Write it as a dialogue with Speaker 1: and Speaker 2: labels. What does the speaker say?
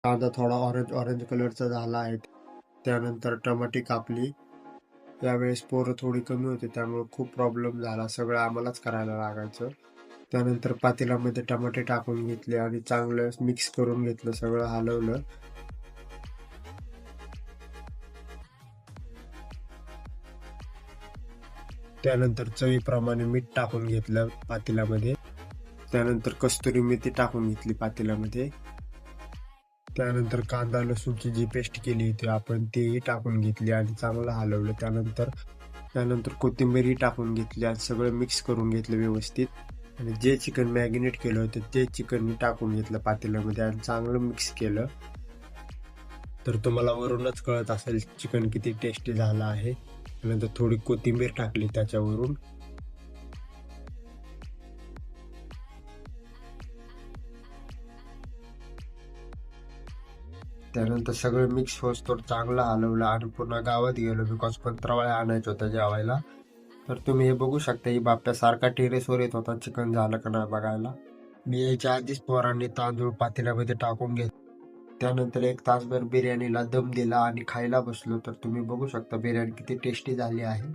Speaker 1: कांदा थोडा orange orange कलरचा झाला आहे. त्यानंतर टमाटे कापली. यावेळेस पोरं थोडी कमी होती त्यामुळे खूप प्रॉब्लेम झाला. सगळं आम्हालाच करायला लागायचं. त्यानंतर पातेल्यामध्ये टमाटे टाकून घेतले आणि चांगलं मिक्स करून घेतलं, सगळं हलवलं. त्यानंतर चवीप्रमाणे मीठ टाकून घेतलं पातेल्यामध्ये. त्यानंतर कस्तुरी मेथी टाकून घेतली पातेल्यामध्ये. त्यानंतर कांदा लसूणची जी पेस्ट केली होती आपण तेही टाकून घेतली आणि चांगलं हलवलं. त्यानंतर कोथिंबीरही टाकून घेतली आणि सगळं मिक्स करून घेतलं व्यवस्थित. आणि जे चिकन मॅरिनेट केलं होतं ते चिकन मी टाकून घेतलं पातेल्यामध्ये आणि चांगलं मिक्स केलं. तर तुम्हाला वरूनच कळत असेल चिकन किती टेस्टी झालं आहे. त्यानंतर थोडी कोथिंबीर टाकली त्याच्यावरून. त्यानंतर सगळं मिक्स होस्तोवर चांगलं हलवलं आणि पुन्हा गावात गेलो बिकॉज पंत्रावळ्या आणायचं होतं जेवायला. तर तुम्ही हे बघू शकता, ही बाप्पा सारखा टेरेसवर येत होता चिकन झालं का नाही बघायला. मी याच्या आधीच पोरांनी तांदूळ पातेल्यामध्ये टाकून घेतले. त्यानंतर 1 तासभर बिर्याणीला दम दिला आणि खायला बसलो. तर तुम्ही बघू शकता बिर्याणी किती टेस्टी झाली आहे.